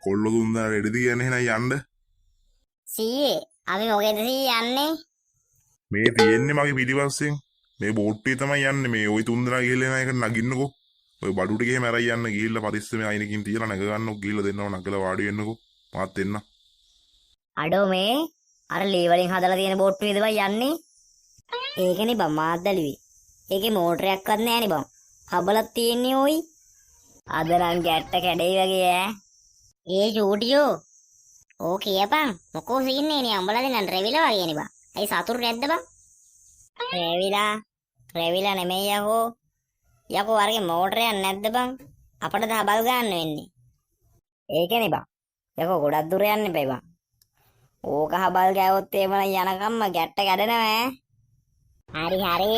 කොල්ල දුන්න රෙඩිද කියන්නේ එහෙනම් යන්න. සීයේ අපි මොකේද සී යන්නේ? මේ තියෙන්නේ මගේ පිටිපස්සෙන්. මේ බෝට්ටුවේ තමයි යන්නේ. මේ ওই තුන්දෙනා ගිහලා එන එක නගින්නකෝ. ඔය බඩු ටික එහෙම අරයි යන්න ගිහිල්ලා පරිස්සමෙන් අයිනකින් තියලා නැග ගන්නකො ගිහිල්ලා දෙන්නව නගලා වාඩි වෙන්නකෝ. මාත් එන්න. අඩෝ මේ අර ලී වලින් හදලා තියෙන බෝට්ටුවේද බං යන්නේ? ඒකනේ බං මාත් බැලුවේ. ඒකේ මෝටරයක්වත් නැහැනේ බං. හබලක් තියෙන්නේ ওই. අද නම් ගැට්ට කැඩේ වගේ ඈ. ඒ චූටියෝ. ඕ කියපන්. මොකෝ සීන්නේ නේ අම්බලා දෙන්න රෙවිලා වගේනේ බං. ඇයි සතුරු නැද්ද බං? රෙවිලා නෙමෙයි යකෝ. යකෝ අරගේ මෝටරයක් නැද්ද බං? අපිට හබල් ගන්න වෙන්නේ. ඒකනේ බං. යකෝ ගොඩක් දුර යන්න එපා බං. ඕක හබල් ගෑවොත් එහෙම යනකම්ම ගැට්ට කැඩෙනවා ඈ. හරි.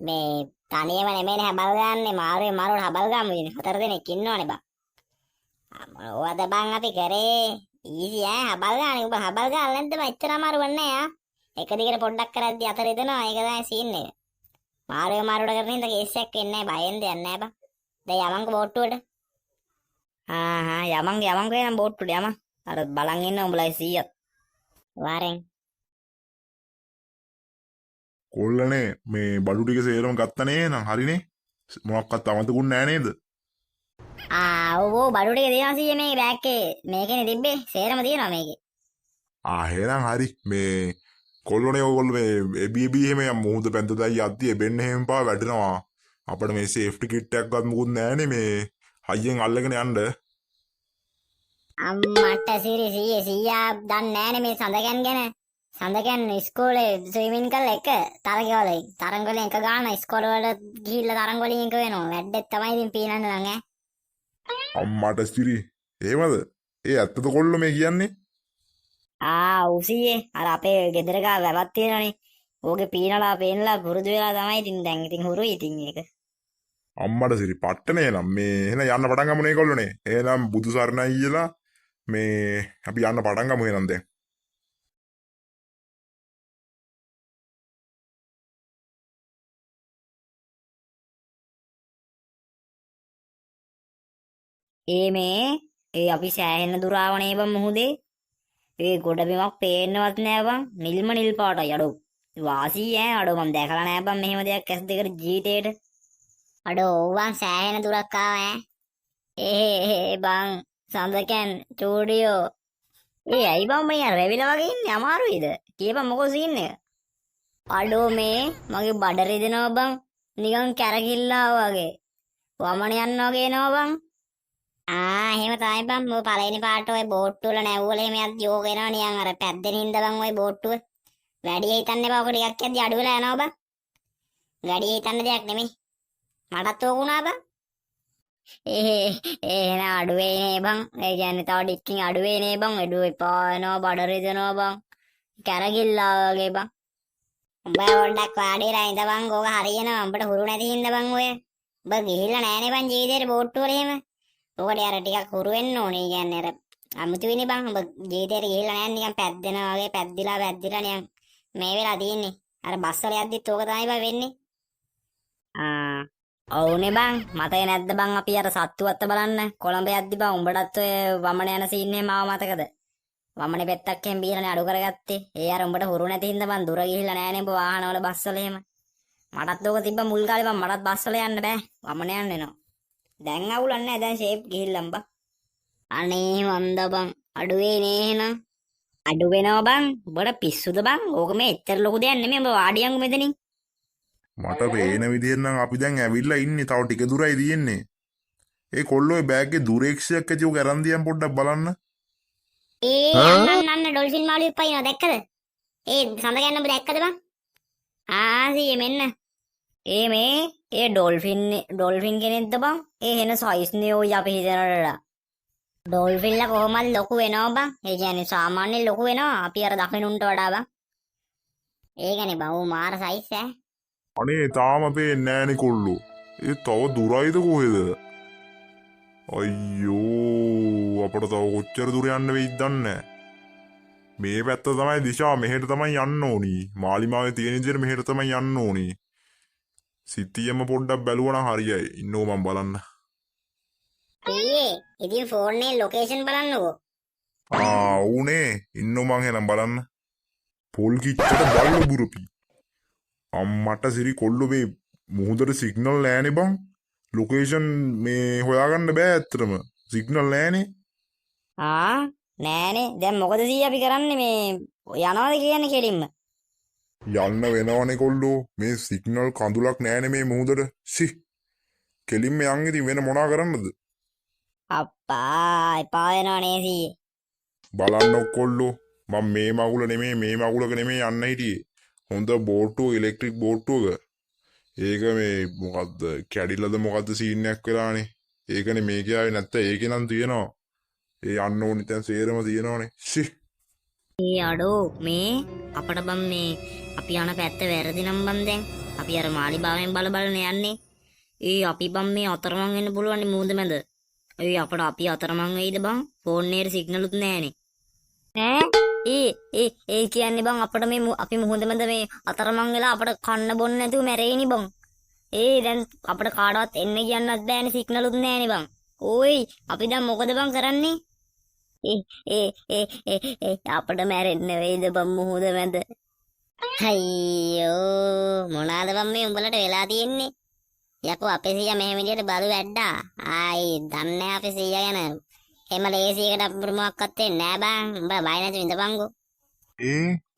මේ තනියම නෙමෙයිනේ හබල් ගන්නෙ. මාරුවේ මාරුවට හබල් ගමු ඉතින්. 4 දෙනෙක් ඉන්නවනේ බං. මොනවද බං අපි කරේ? ඊසි ඈ හබල් ගන්න. ඔබ හබල් ගන්න නැද්ද බං? එච්චර අමාරු වන්නේ ඈ. එක දිගට පොඩ්ඩක් කරද්දි අතර දෙනවා. ඒක තමයි සීන් එක. මාරුවේ මාරුවට කරන හින්දා කේස් එකක් වෙන්නේ නැහැ. බයෙන් දෙයක් නැහැ බං. දැන් යමන්ක බෝට්ටුවට. යමන් වෙනම් බෝට්ටුවට යමන්. අර බලන් ඉන්න උඹලයි 100ක්. වාරෙන් කොල්ලනේ මේ බඩු ටික සේරම ගත්තනේ නං හරිනේ. මොකක්වත් අමතකුන්නේ නැහැ නේද? ඔව් බඩු ටික දෙනවා සීයේ මේ බෑග් එකේ. මේකනේ තිබ්බේ. සේරම තියෙනවා මේකේ. එහෙනම් හරි. මේ කොල්ලනේ ඕගොල්ලෝ මේ එබී එහෙම මුහුද පැන්දදයි යද්දි එබෙන්න එහෙම පා වැටෙනවා. අපිට මේ සේෆ්ටි කිට් එකක්වත් මුකුත් නැහැනේ මේ හයියෙන් අල්ලගෙන යන්න. අම්මට සීයේ සීයා දන්නේ නැහනේ මේ සඳකන් ගැන. සඳකන් ඉස්කෝලේ ස්විමින් කරලා එක තරංගවලින් එක ගාන ඉස්කෝල වල ගිහිල්ලා තරංගවලින් එක වෙනවා. වැඩෙත් තමයි ඉතින් පීනන්න නම් ඈ. අම්මට සිරි. එහෙමද? ඒ ඇත්තද කොල්ල මේ කියන්නේ? උසියේ අර අපේ ගෙදර ගා වැවක් තියෙනනේ. ඕකේ පීනලා පේනලා පුරුදු වෙලා තමයි ඉතින් දැන් ඉතින් හුරුයි ඉතින් ඒක. අම්මට සිරි පට්ටනේ නම් මේ එහෙනම් යන්න පටන් ගමුනේ කොල්ලනේ. එහෙනම් බුදු සරණයි කියලා මේ අපි යන්න පටන් ගමු එහෙනම් දැන්. ඒ අපි සෑහෙන දුර ආවනේ බං මුහුදේ. ඒ ගොඩ බිමක් පේන්නවත් නෑ බං. නිල්ම නිල් පාටයි අඩෝ. වාසී ඈ අඩෝ මම දැකලා නෑ බං මෙහෙම දෙයක් ඇස් දෙකට ජීවිතේට. අඩෝ ඕවන් සෑහෙන දුරක් ආවා ඈ. බං සඳකන් ස්ටුඩියෝ. ඇයි බං මේ රෙවිලා වගේ ඉන්නේ අමාරුයිද? කියපන් මොකෝ සීන් එක? අඩෝ මේ මගේ බඩ රිදෙනවා බං. නිකන් කැරකිල්ලා වගේ. වමන යනවා වගේ එනවා බං. එහෙම තමයි බං. මොකද පළවෙනි පාට ඔය බෝට්ටු වල නැව්වල එහෙම යද්දි ඕක එනවා නිකන් අර පැද්දෙන හින්දා බං ඔය බෝට්ටුව. වැඩි හිතන්න එපා. ඔක ටිකක් යද්දි අඩු වෙලා යනවා බං. වැඩි හිතන්න දෙයක් නෙමෙයි. මටත් ඕක වුණා බං. එහෙනම් අඩු වෙන්නේ බං. ඒ කියන්නේ තව ඩික්කින් අඩු වෙන්නේ බං. එඩුව එපා වෙනවා බඩ රිදෙනවා බං. කැරකිල්ලා වගේ බං. උඹ පොඩ්ඩක් වාඩිලා ඉඳ බං. ඕක හරියනවා. උඹට හුරු නැති හින්දා බං ඔය. උඹ ගිහිල්ලා නෑනේ බං ජීවිතේට බෝට්ටු වල එහෙම. ඕකට අර ටිකක් හුරු වෙන්න ඕනේ. කියන්නේ අර අමුතු වෙන්නේ බං. උඹ ජීවිතේට ගිහිල්ලා නෑ නිකන් පැද්දෙනවා වගේ පැද්දිලා නිකන් මේ වෙලා තියෙන්නේ. අර බස් වල යද්දිත් ඕක තමයි බං වෙන්නේ. ඔව්නේ බං. මතක නැද්ද බං අපි අර සත්තුවත්ත බලන්න කොළඹ යද්දි බං උඹටත් ඔය වමන යන සීන් එක මාව මතකද? වමනේ පෙත්තක් එහෙම බීලානේ අඩු කරගත්තේ. ඒ අර උඹට හුරු නැති හින්දා බං දුර ගිහිල්ලා නෑනේ උඹ වාහනවල බස් වල එහෙම. මටත් ඕක තිබ්බ මුල් කාලේ බං. මටත් බස් වල යන්න බෑ. වමන යන්න එනවා. දැන් අවුලක් නෑ. දැන් ෂේප් ගිහිල්ලා බං. අනේ වන්ද බං. අඩු වෙන්නේ එහෙනම්. අඩු වෙනවා බං. උඹට පිස්සුද බං? ඕක මේ එච්චර ලොකු දෙයක් නෙමෙයි. උඹ වාඩියන්කු මෙතනින්. මට පේන විදිහෙන් නම් අපි දැන් ඇවිල්ලා ඉන්නේ. තව ටික දුරයි තියෙන්නේ. ඒ කොල්ලෝ බෑග් එකේ දුරේක්ෂයක් ඇති උක අරන් දියන් පොඩ්ඩක් බලන්න. අන්න ඩොල්ෆින් මාළුවෙක් පයින්නවා දැක්කද? සඳ ගන්න ඔබ දැක්කද බං? සීයේ මෙන්න. මේ ඩොල්ෆින් කෙනෙක්ද බං? එන සයිස් නේ ඔය අපි හිතනට. ඩොල්ෆින්ලා කොහොමද ලොකු වෙනවා බං? ඒ කියන්නේ සාමාන්‍යයෙන් ලොකු වෙනවා. අපි අර දකිනුන්ට වඩා බං. ඒකනේ බං. ඌ මාර සයිස් ඈ. අනේ තාම පේන්නේ නෑනේ කොල්ලෝ. ඒ තව දුරයිද කොහෙද? අයියෝ අපිට තව කොච්චර දුර යන්න වෙයිද දන්නේ නෑ. මේ පැත්ත තමයි දිශාව. මෙහෙට තමයි යන්න ඕනි. මාලිමාවේ තියෙන විදිහට මෙහෙට තමයි යන්න ඕනි. සිටියම පොඩ්ඩක් බැලුවා නම් හරියයි. ඉන්නෝ මම බලන්න. සීයේ ඉතින් ෆෝන්නේ ලොකේෂන් බලන්නකෝ. උනේ ඉන්නෝ මං එහෙනම් බලන්න. පොල් කිච්චට බල්ල බුරුපි. අම්මට සිරි කොල්ලෝ මේ මුහුදට සිග්නල් නෑනේ බං. ලොකේෂන් මේ හොයාගන්න බෑ ඇත්තටම. සිග්නල් නෑනේ. නෑනේ. දැන් මොකද සීයේ අපි කරන්නේ මේ යනවාද කියන්නේ කෙලින්ම? යන්න වෙනවනේ කොල්ලෝ. මේ සිග්නල් කඳුලක් නෑනේ මේ මුහුදට. කෙලින්ම යන් ඉතින් වෙන මොනා කරන්නද? අප්පා එපා වෙනවනේ සීයේ. බලන්න කොල්ලෝ. මම මේ මගුල නෙමේ මේ මගුලක නෙමේ යන්න හිටියේ. හොඳ බෝට්ටුව ඉලෙක්ට්‍රික් බෝට්ටුවක. ඒක මේ මොකද්ද කැඩිලාද මොකද්ද සීන් එකක් වෙලානේ. ඒකනේ මේ කියාවේ නැත්නම් ඒකේ නම් තියෙනවා. ඒ යන්න ඕනි දැන් සේරම තියෙනවනේ. අඩෝ මේ අපට බම් මේ අපි යන පැත්ත වැරදි නම් බම් දැන් අපි අර මාලිබාවෙන් බලන යන්නේ. අපි බම් මේ අතරමං වෙන්න පුළුවන් මූද මැද. අපට අපි අතරමං වෙයිද බං? ෆෝන් එකේ සිග්නලුත් නැහනේ. ඒ කියන්නේ බං අපිට මේ අපි මුහුද මැද මේ අතරමං වෙලා අපට කන්න බොන්න නැතුව මැරෙයිනි බං. දැන් අපිට කාටවත් එන්න කියන්නත් බෑනේ සිග්නලුත් නැහනේ බං. අපි දැන් මොකද බං කරන්නේ? අපිට මැරෙන්න වෙයිද බං මුහුද මැද? අයියෝ මොනවාද බං මේ උඹලට වෙලා තියෙන්නේ? යකෝ අපේ සීයා මෙහෙම විදියට බලු වැඩ්ඩා. දන්නේ අපේ සීයා ගැන. එම ලේසියකට අපිට මොකක්වත් වෙන්නේ නෑ බං. උඹ බය නැති විඳපන්කෝ.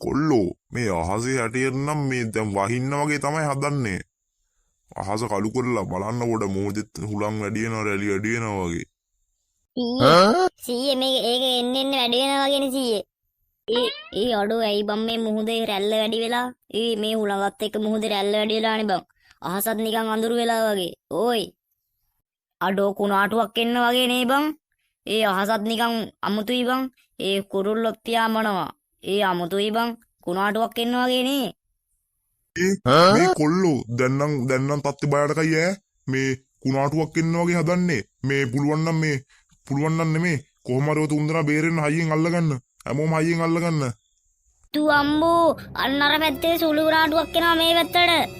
කොල්ලෝ මේ අහසේ හැටියට නම් මේ දැන් වහින්න වගේ තමයි හදන්නේ. අහස කළු කරලා බලන්න පොඩ මොහොතෙත් හුලං වැඩි වෙනවා රැලි වැඩි වෙනවා වගේ. සීයේ මේක ඒක එන්න වැඩි වෙනවා වගේනේ සීයේ. අඩෝ ඇයි බම් මේ මුහුදේ රැල්ල වැඩි වෙලා? මේ හුලඟත් එක්ක මුහුදේ රැල්ල වැඩි වෙලානේ බම්. අහසත් නිකන් අඳුරු වෙලා වගේ. අඩෝ කුණාටුවක් එන්න වගේ නේ බං. අහසත් නිකන් අමුතුයි බං. කුරුල්ලොත් පියාඹනවා. අමුතුයි බං. කුණාටුවක් එන්න වගේ නේ. මේ කොල්ලෝ දැන්නම් තත්ති බයටකයි මේ කුණාටුවක් එන්න වගේ හදන්නේ. මේ පුළුවන් නම් නෙමේ කොහොම හරි තුන්දෙනා බේරෙන්න හයියෙන් අල්ලගන්න. හැමෝම හයියෙන් අල්ලගන්න. අම්බෝ අන්න අර පැත්තේ සුළු කුණාටුවක් එනවා මේ පැත්තට.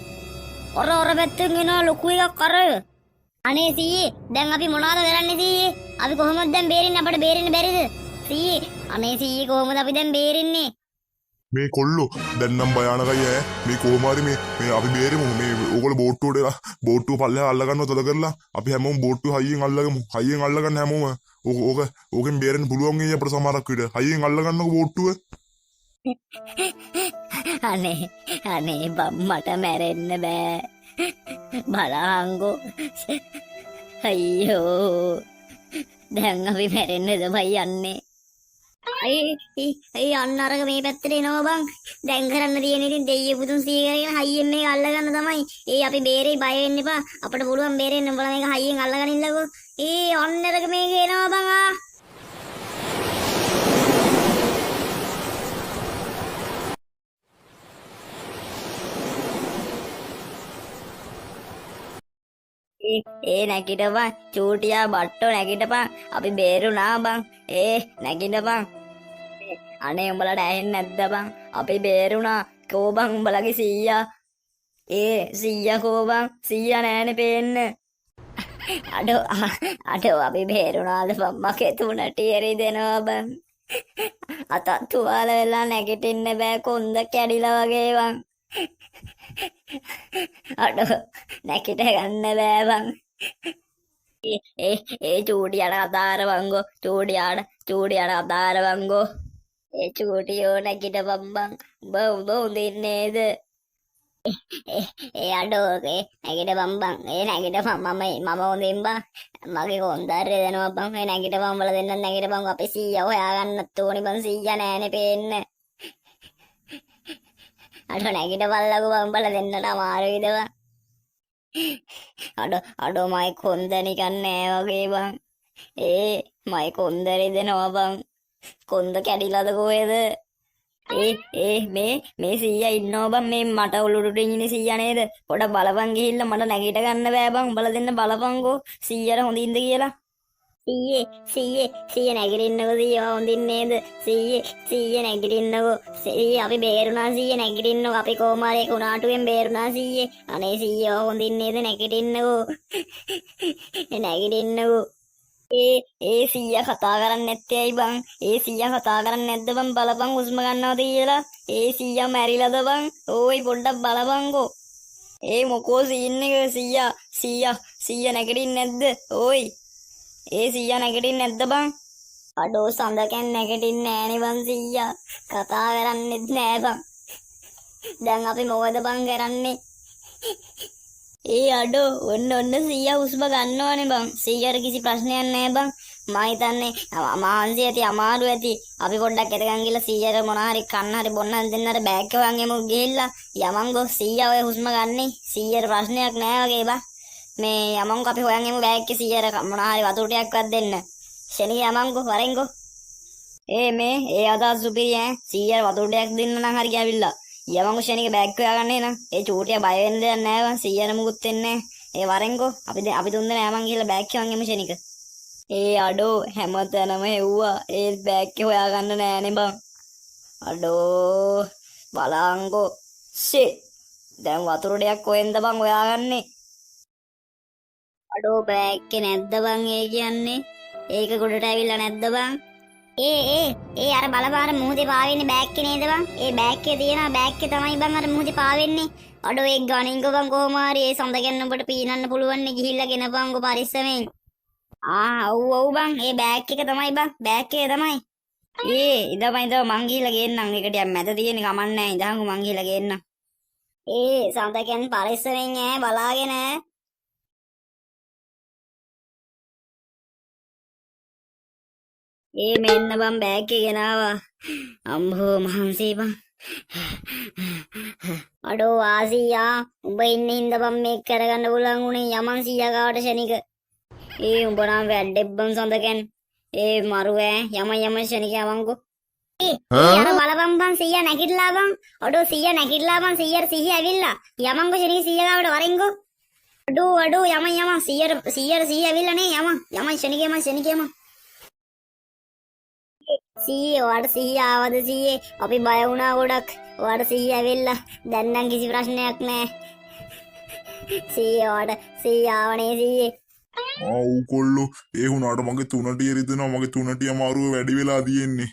ඔර පැත්තෙන් එනවා ලොකු එකක් අර. අනේ සීයේ දැන් අපි මොනවද කරන්නේ සීයේ? අපි කොහොමද දැන් බේරෙන්නේ? අපිට බේරෙන්න බැරිද? සීයේ අනේ සීයේ කොහොමද අපි දැන් බේරෙන්නේ? මේ කොල්ලෝ දැන්නම් භයානකයි මේ කොහොම හරි මේ අපි බේරෙමු. මේ ඕගොල්ලෝ බෝට්ටුව පල්ලෙහා අල්ලගන්නව තොල කරලා අපි හැමෝම බෝට්ටුව හයියෙන් අල්ලගමු. හයියෙන් අල්ලගන්න හැමෝම. ඕකෙන් බේරෙන්න පුළුවන් වෙයි අපිට සමහරක් විට. හයියෙන් අල්ලගන්නකො බෝට්ටුව. අනේ මට මැරෙන්න බෑ. බලංගෝ. අයියෝ දැන් අපි මැරෙන්නද බයි යන්නේ? අන්න අරක මේ පැත්තට එනවා බං. දැන් කරන්න තියෙන ඉතින් දෙයිය පුතුන් සීගරගෙන හයියෙන් මේක අල්ලගන්න තමයි. අපි බේරෙයි බය වෙන්න එපා. අපිට පුළුවන් බේරෙන්න. උඹලා මේක හයියෙන් අල්ලගෙන ඉන්නකෝ. අන්න අරක මේක එනවා බං. නැගිටපන් චූටියා බට්ටෝ නැගිටපන්. අපි බේරුණා බං. නැගිටපන්. අනේ උඹලට ඇහෙන්නේ නැද්ද බං? අපි බේරුණා. කෝ බං උඹලගේ සීයා? සීයා කෝ බං? සීයා නෑනේ පේන්න. අඩෝ අපි බේරුණාද බං? මගේ තුනට එරි දෙනවා බං. අතත් තුවාල වෙලා නැගිටින්න බෑ කොන්ද කැඩිලා වගේ බං. අඩෝ නැකිට ගන්න බෑ බං. චූටියට අදාර වංගෝ. චූටියට අදාර වංගෝ. චූටියෝ නැකිට බම්බං. උඹ හොඳින් නේද? අඩෝගේ නැකිට බම්බං. නැකිට මම හොඳින් බං. මගේ කොන්දරේ දෙනවා බං. නැකිට බම් වල දෙන්න නැකිට බං. අපි සීයා හොයාගන්නත් ඕනි බං. සීයා නෑනේ පේන්න. අඩෝ නැගිට බල්ලකෝ බං. උඹලා දෙන්නට අමාරුයිද බං? අඩෝ මයි කොන්ද නිකන් නෑ වගේ බං. මයි කොන්ද රිදෙනවා බං. කොන්ද කැඩිලාද කොහෙද? මේ සීයා ඉන්නවා බං. මේ මට උළුඩුට ඉන්නේ සීයා නේද? පොඩ බලපන් ගිහිල්ලා මට නැගිට ගන්න බෑ බං. උඹලා දෙන්න බලපන්කෝ සීයාට හොඳින්ද කියලා. සීයේ නැගිටින්නකෝ. සීයා හොඳින් නේද? සීයේ නැගිටින්නකෝ. සීයේ අපි බේරුණා. සීයේ නැගිටින්නකෝ. අපි කොහොම හරි කුණාටුවෙන් බේරුණා සීයේ. අනේ සීයේ හොඳින් නේද? නැගිටින්නකෝ. නැගිටින්නකෝ. ඒ සීයා කතා කරන්නේ නැත්තේ ඇයි බං? ඒ සීයා කතා කරන්නේ නැද්ද බං? බලපන් හුස්ම ගන්නවද කියලා. ඒ සීයා මැරිලාද බං? ඕයි පොඩ්ඩක් බලපන්කෝ. ඒ මොකෝ සීන් එක සීයා නැගිටින්නේ නැද්ද? ඕයි. ඒ සීයා නැගිටින්නේ නැද්ද බං? අඩෝ සඳකෙන් නැගිටින්නේ නෑනේ බං සීයා. කතා කරන්නෙත් නෑ බං. දැන් අපි මොකද බං කරන්නේ? ඒ අඩෝ ඔන්න සීයා හුස්ම ගන්නවනේ බං. සීයාට කිසි ප්‍රශ්නයක් නෑ බං. මම හිතන්නේ මාන්සි ඇති අමාරු ඇති. අපි පොඩ්ඩක් එතකන් ගිහලා සීයාට මොනවා හරි කන්න හරි බොන්න දෙන්නට බෑග් එක වං එමු ගිහිල්ලා යමන්ගෝ සීයා ඔය හුස්ම ගන්නේ. සීයාට ප්‍රශ්නයක් නෑ වගේ බං. මේ යමන්ගෝ අපි හොයන් එමු බෑග් එකේ සීයාට මොනවා හරි වතුර ටිකක්වත් දෙන්න. ශෙනික යමන්ගෝ වරෙන්ගෝ. මේ ඒ අදහස් සුපිරි ඈ. සීයාට වතුර ටිකක් දෙන්න නම් හරි ගියාවිල්ලා. යමංගු ශනික බෑග් හොයාගන්න එන. ඒ චූටිය බය වෙන්න දෙයක් නෑ වන්. සීයාට මුකුත් වෙන්නේ නෑ. ඒ වරෙන්කෝ අපි තුන් දෙනා යමන් ගිහලා බෑග් එක වං එමු ශනික. ඒ අඩෝ හැමතැනම හෙව්වා. ඒ බෑග් එක හොයාගන්න නෑනේ බං. අඩෝ බලංගෝ. ෂිට්. දැන් වතුර ටිකක් කොහෙන්ද බං හොයාගන්නේ? අඩෝ බෑග් එකේ නැද්ද බං ඒ කියන්නේ? ඒක ගොඩට ඇවිල්ලා නැද්ද බං? ඒ අර බලපාර මුහුදේ පාවෙන්නේ බෑග් එකේ නේද බං? ඒ බෑග් එකේ තියෙනවා බෑග් එකේ තමයි බං අර මුහුදේ පාවෙන්නේ. අඩෝ ඒක ගණින්ගෝ බං කොහොම හරි ඒ සඳ ගැන ඔබට පීනන්න පුළුවන් නේ ගිහිල්ලා ගෙනපන්ගෝ පරිස්සමෙන්. ඔව් බං ඒ බෑග් එක තමයි බං. බෑග් එකේ තමයි. ඉඳපන් මං ගිහිල්ලා ගේන්නම්. ඒක ටිකක් මැද තියෙන කමක් නැහැ. ඉඳහන්කෝ මං ගිහිල්ලා ගේන්නම්. සඳ ගැන පරිස්සමෙන් ඈ බලාගෙන ඈ. මෙන්න බං බෑග් එක ගෙනාවා. අම්බෝ මහන්සි බං. අඩෝ ආසියා උඹ ඉන්නේ ඉඳ බං මේක කරගන්න පුළුවන් උනේ යමන් සීයා ගාවට ශනික. උඹ නම් වැඩෙක් බං සඳකෙන්. මරු යම ශනික යවන්කෝ. අර බලපන් බං සීයා නැගිටලා බං. අඩෝ සීයා නැගිටලා බං. සීයාට සිහිය ඇවිල්ලා. යමන්කෝ ශනික සීයා ගාවට වරින්කෝ. අඩෝ යම සීයාට සිහිය ඇවිල්ලා නේ යම ශනික යම. සීයේ ඔයාට සිහිය ආවද සීයේ? අපි බය වුණා ගොඩක්. ඔයාට සිහිය ඇවිල්ලා. දැන් නම් කිසි ප්‍රශ්නයක් නෑ. සීයේ ඔයාට සිහිය ආවනේ සීයේ. කොල්ලෝ ඒ වුණාට මගේ තුනටිය රිදෙනවා. මගේ තුනටිය අමාරුව වැඩි වෙලා තියෙන්නේ.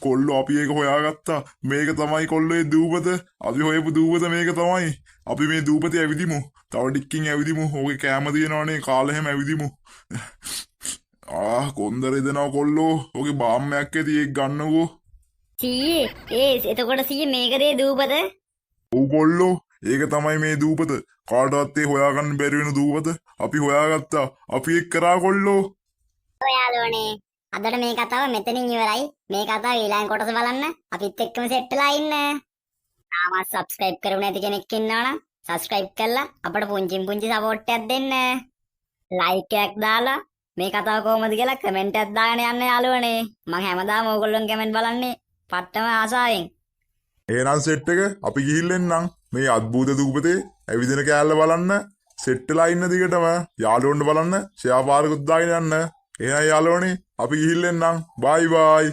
කොල්ලෝ අපි ඒක හොයාගත්තා. මේක තමයි කොල්ලෝ ඒ දූපත. අපි හොයපු දූපත මේක තමයි. අපි මේ දූපතේ ඇවිදිමු. තව ටිකකින් ඇවිදිමු. ඕකේ කෑම තියෙනවනේ. කාලා හැම ඇවිදිමු. කොන්දර දෙනවා කොල්ලෝ. ඕකේ බාම්මයක් ඇති ඒක ගන්නකෝ. සීයේ එතකොට සීයේ මේකද දූපත? ඔව් කොල්ලෝ ඒක තමයි මේ දූපත. කාටවත් ඒ හොයාගන්න බැරි වෙන දූපත අපි හොයාගත්තා. අපි ඒක කරා කොල්ලෝ. ඔයාලෝනේ අදට මේ කතාව මෙතනින් ඉවරයි. මේ කතාව ඊළඟ කොටස බලන්න අපිත් එක්කම සෙට් වෙලා ඉන්න. තාමත් subscribe කරුනේ නැති කෙනෙක් ඉන්නවනම් subscribe කරලා අපට පුංචි සපෝට් එකක් දෙන්න. like එකක් දාලා මේ කතාව කොහොමද කියලා කමෙන්ට් එකක් දාගෙන යන්න යාළුවනේ. මම හැමදාම ඕගොල්ලෝන් කමෙන්ට් බලන්නේ පට්ටම ආසාවෙන්. එහෙනම් සෙට් එක අපි ගිහිල්ලා එන්නම්. මේ අద్භූත දූපතේ ඇවිදින කෑල්ල බලන්න. සෙට් වෙලා ඉන්න දිගටම යාළුවන්ට බලන්න ෂෙයා පාරකුත් දාගෙන යන්න. එහෙනම් යාළුවනේ අපි ගිහිල්ලා එන්නම්. බයි බයි.